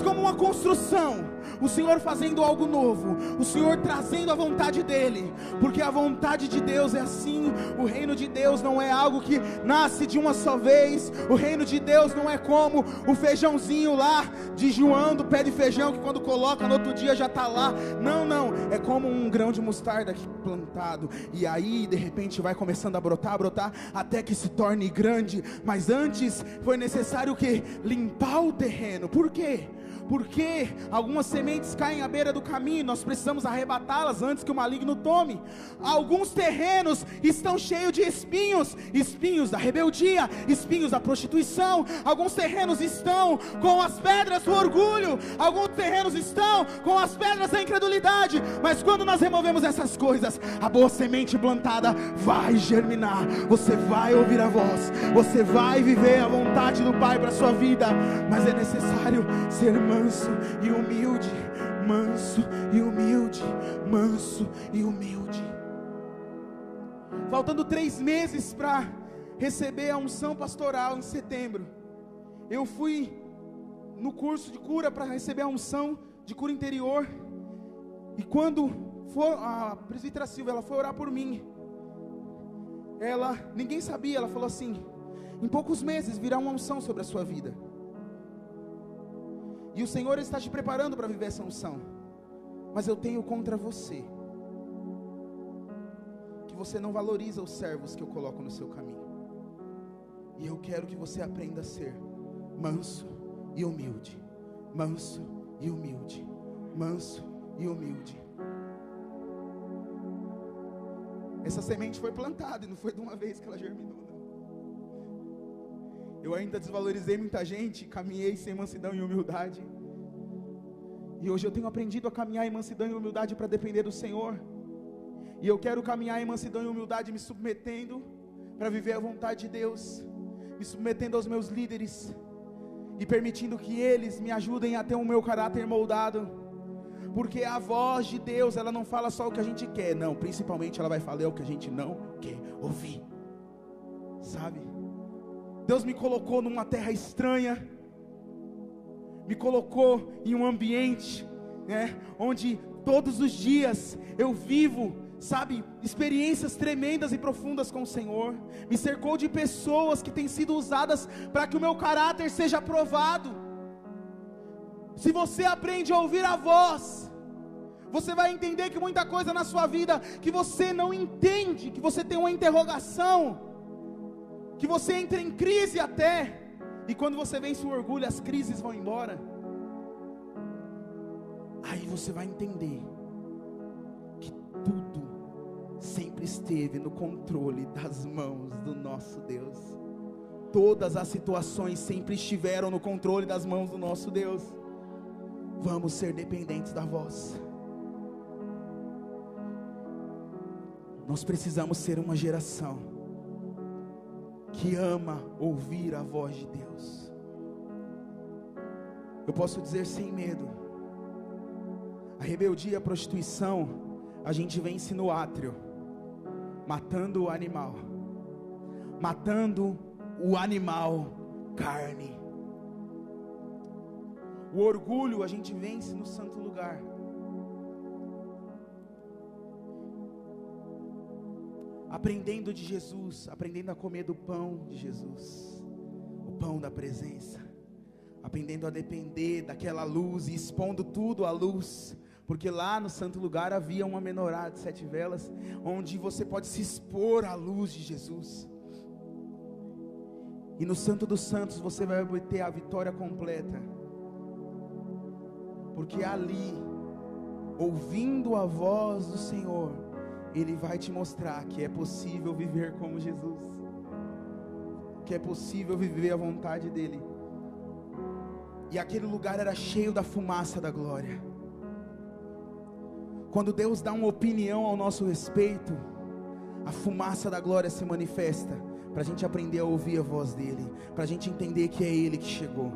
como uma construção. O Senhor fazendo algo novo, o Senhor trazendo a vontade dEle, porque a vontade de Deus é assim. O reino de Deus não é algo que nasce de uma só vez. O reino de Deus não é como o feijãozinho lá de João, do pé de feijão, que quando coloca no outro dia já está lá. Não, é como um grão de mostarda plantado, e aí de repente vai começando a brotar, até que se torne grande. Mas antes foi necessário o quê? Limpar o terreno. Por quê? Porque algumas sementes caem à beira do caminho, nós precisamos arrebatá-las antes que o maligno tome. Alguns terrenos estão cheios de espinhos, espinhos da rebeldia, espinhos da prostituição. Alguns terrenos estão com as pedras do orgulho, alguns terrenos estão com as pedras da incredulidade. Mas quando nós removemos essas coisas, a boa semente plantada vai germinar. Você vai ouvir a voz, você vai viver a vontade do Pai para a sua vida. Mas é necessário ser manso e humilde, manso e humilde, manso e humilde. Faltando 3 meses para receber a unção pastoral em setembro, eu fui no curso de cura para receber a unção de cura interior. E quando a presbítera Silvia, ela foi orar por mim, ninguém sabia, ela falou assim: em poucos meses virá uma unção sobre a sua vida. E o Senhor está te preparando para viver essa unção. Mas eu tenho contra você que você não valoriza os servos que eu coloco no seu caminho. E eu quero que você aprenda a ser manso e humilde. Manso e humilde. Manso e humilde. Essa semente foi plantada e não foi de uma vez que ela germinou, não. Eu ainda desvalorizei muita gente, caminhei sem mansidão e humildade. E hoje eu tenho aprendido a caminhar em mansidão e humildade para depender do Senhor. E eu quero caminhar em mansidão e humildade, me submetendo para viver a vontade de Deus, me submetendo aos meus líderes e permitindo que eles me ajudem a ter o meu caráter moldado. Porque a voz de Deus, ela não fala só o que a gente quer, não, principalmente ela vai falar o que a gente não quer ouvir, sabe? Deus me colocou numa terra estranha, me colocou em um ambiente, onde todos os dias eu vivo, sabe, experiências tremendas e profundas com o Senhor. Me cercou de pessoas que têm sido usadas para que o meu caráter seja aprovado. Se você aprende a ouvir a voz, você vai entender que muita coisa na sua vida que você não entende, que você tem uma interrogação, que você entra em crise até, e quando você vence o orgulho, as crises vão embora. Aí você vai entender que tudo sempre esteve no controle das mãos do nosso Deus. Todas as situações sempre estiveram no controle das mãos do nosso Deus. Vamos ser dependentes da voz. Nós precisamos ser uma geração que ama ouvir a voz de Deus. Eu posso dizer sem medo, a rebeldia e a prostituição, a gente vence no átrio, matando o animal, carne. O orgulho a gente vence no santo lugar. Aprendendo de Jesus, aprendendo a comer do pão de Jesus, o pão da presença, aprendendo a depender daquela luz e expondo tudo à luz, porque lá no santo lugar havia uma menorá de 7 velas, onde você pode se expor à luz de Jesus, e no Santo dos Santos você vai obter a vitória completa, porque ali, ouvindo a voz do Senhor, Ele vai te mostrar que é possível viver como Jesus, que é possível viver a vontade dEle. E aquele lugar era cheio da fumaça da glória. Quando Deus dá uma opinião ao nosso respeito, a fumaça da glória se manifesta, para a gente aprender a ouvir a voz dEle, para a gente entender que é Ele que chegou.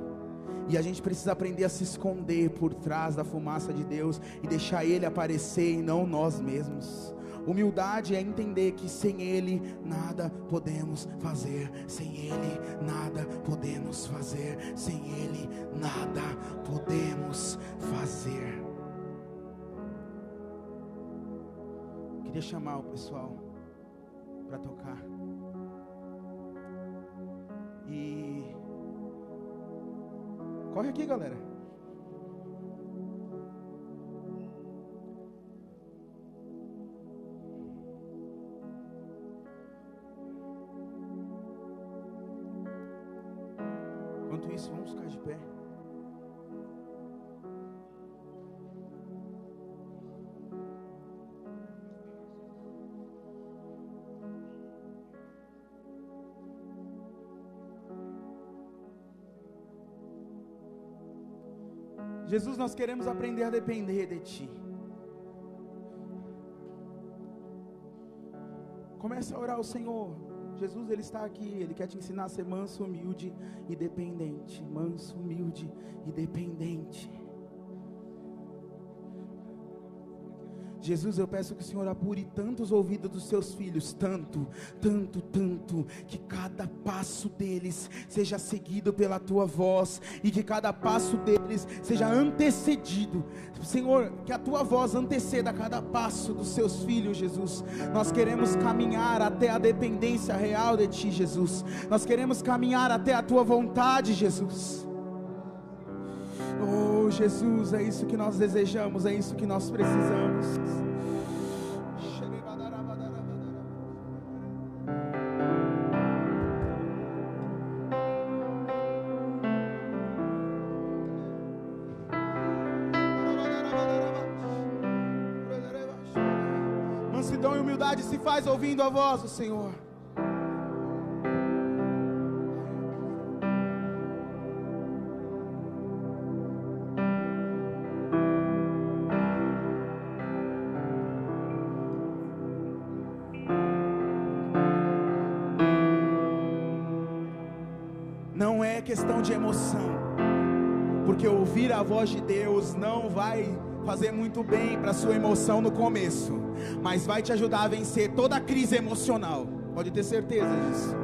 E a gente precisa aprender a se esconder por trás da fumaça de Deus, e deixar Ele aparecer e não nós mesmos. Humildade é entender que sem Ele nada podemos fazer, sem Ele nada podemos fazer, sem Ele nada podemos fazer. Queria chamar o pessoal para tocar. E corre aqui, galera. Enquanto isso, vamos ficar de pé. Jesus, nós queremos aprender a depender de Ti. Começa a orar ao Senhor. Jesus, Ele está aqui, Ele quer te ensinar a ser manso, humilde e dependente. Manso, humilde e dependente. Jesus, eu peço que o Senhor apure tanto os ouvidos dos seus filhos, tanto, que cada passo deles seja seguido pela Tua voz, e que cada passo deles seja antecedido, Senhor, que a Tua voz anteceda cada passo dos seus filhos, Jesus. Nós queremos caminhar até a dependência real de Ti, Jesus. Nós queremos caminhar até a Tua vontade, Jesus. Oh Jesus, é isso que nós desejamos, é isso que nós precisamos. Mansidão e humildade se faz ouvindo a voz do Senhor. Não é questão de emoção, porque ouvir a voz de Deus não vai fazer muito bem para sua emoção no começo, mas vai te ajudar a vencer toda a crise emocional. Pode ter certeza disso.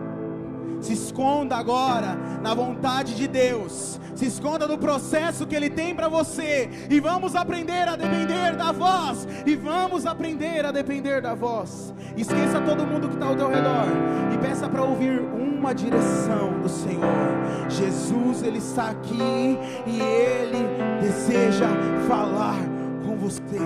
Se esconda agora na vontade de Deus. Se esconda no processo que Ele tem para você. E vamos aprender a depender da voz. E vamos aprender a depender da voz. Esqueça todo mundo que está ao teu redor e peça para ouvir uma direção do Senhor. Jesus, Ele está aqui e Ele deseja falar com você.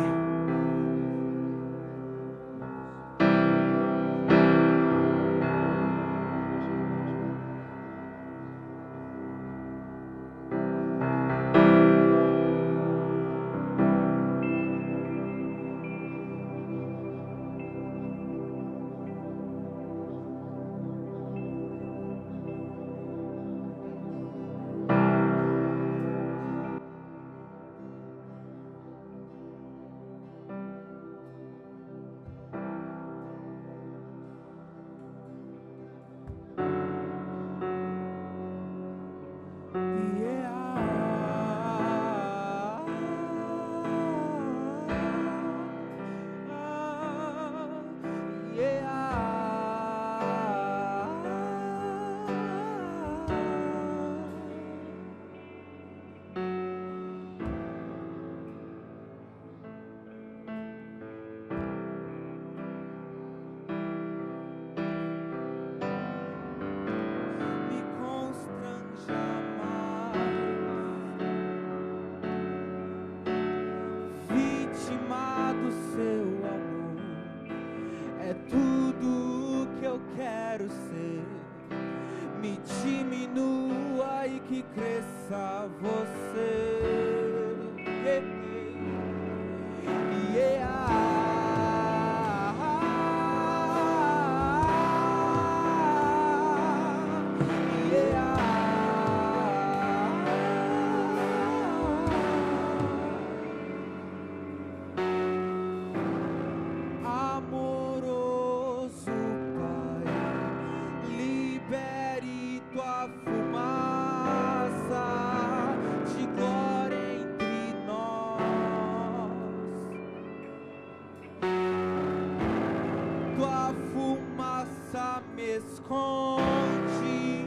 Esconde,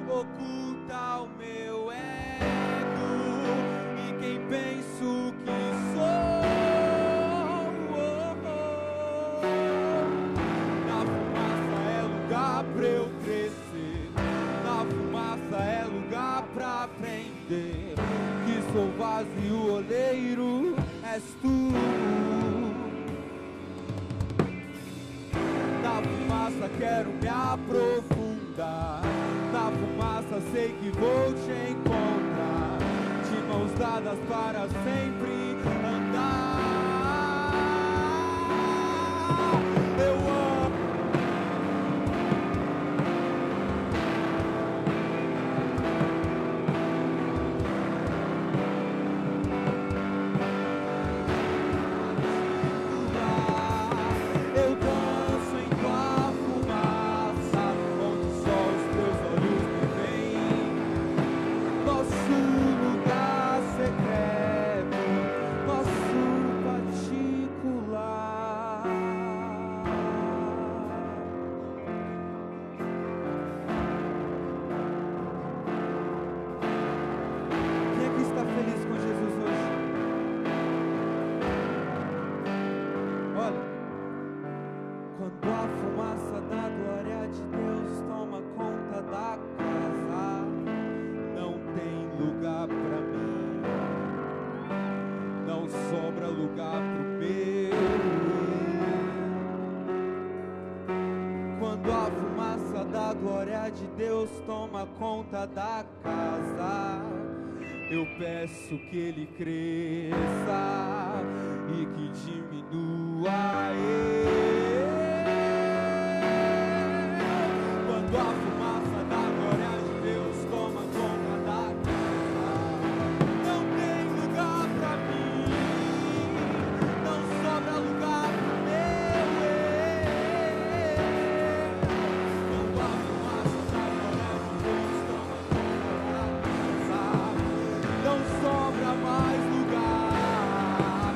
oculta o meu ego e quem penso que sou. Na fumaça é lugar pra eu crescer, na fumaça é lugar pra aprender que sou vaso e o oleiro és tu. Na fumaça quero me aprofundar, na fumaça sei que vou te encontrar, de mãos dadas para sempre andar. Eu amo. Eu danço em tua fumaça, onde só os teus olhos me veem. Nosso lugar secreto, nosso particular. Quem aqui está feliz com Jesus hoje? Olha, quando a fumaça da glória de Deus toma conta da casa, não tem lugar pra mim, não sobra lugar pro meu eu. Quando a fumaça da glória de Deus toma conta da casa, eu peço que Ele cresça e que diminua eu. Quando a fumaça da glória de Deus toma conta da casa, não tem lugar pra mim, não sobra lugar pro meu eu. Quando a fumaça da glória de Deus toma conta da casa, não sobra mais lugar.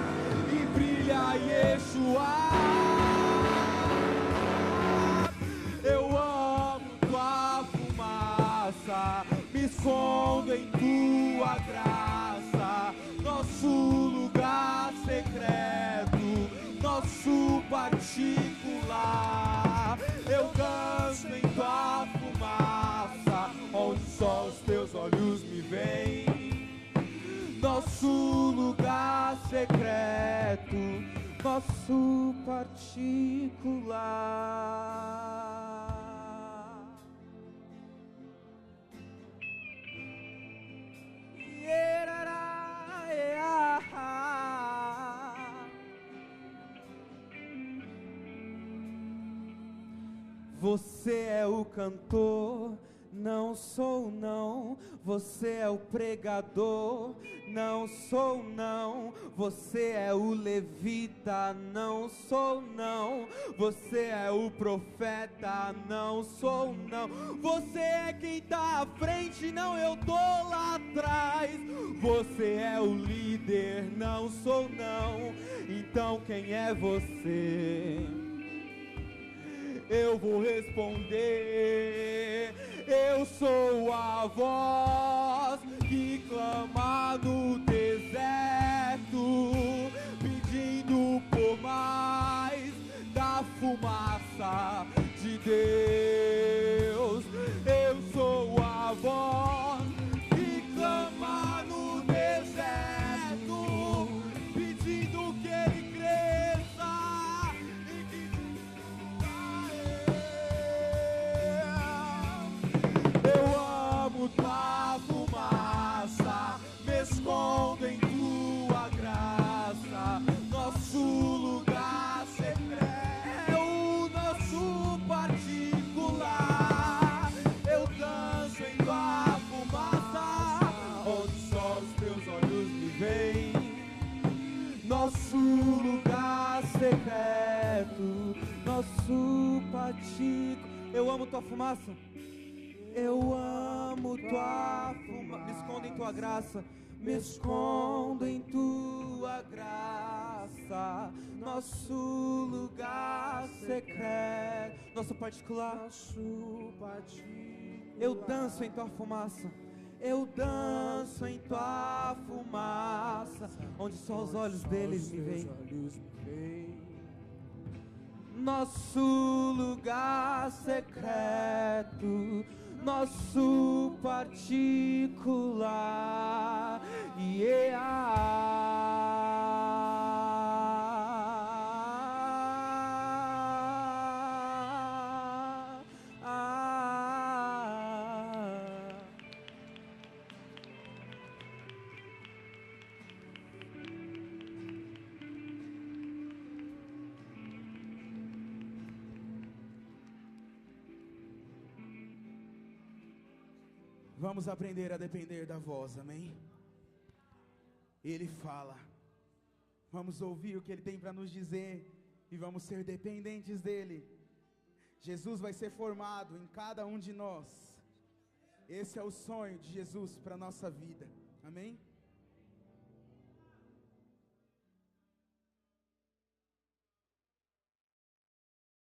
particular. Eu danço em tua fumaça, onde só os teus olhos me veem. Nosso lugar secreto, nosso particular. Você é o cantor, não sou não. Você é o pregador, não sou não. Você é o levita, não sou não. Você é o profeta, não sou não. Você é quem tá à frente, não, eu tô lá atrás. Você é o líder, não sou não. Então quem é você? Eu vou responder. Eu sou a voz que clama no deserto, pedindo por mais da fumaça de Deus. Eu sou a voz que clama no deserto, pedindo que Ele cresça e que eu amo tua fumaça, me escondo em tua graça. Nosso lugar secreto é o nosso particular. Eu danço em tua fumaça, onde só os teus olhos me veem. Nosso lugar secreto, nosso particular. Eu amo tua fumaça. Eu amo tua fumaça, me escondo em tua graça, me escondo em tua graça. Nosso lugar secreto, nosso particular. Eu danço em tua fumaça, eu danço em tua fumaça, onde só os olhos deles me veem. Nosso lugar secreto, nosso particular. Vamos aprender a depender da voz, amém? Ele fala. Vamos ouvir o que Ele tem para nos dizer e vamos ser dependentes dEle. Jesus vai ser formado em cada um de nós. Esse é o sonho de Jesus para a nossa vida, amém?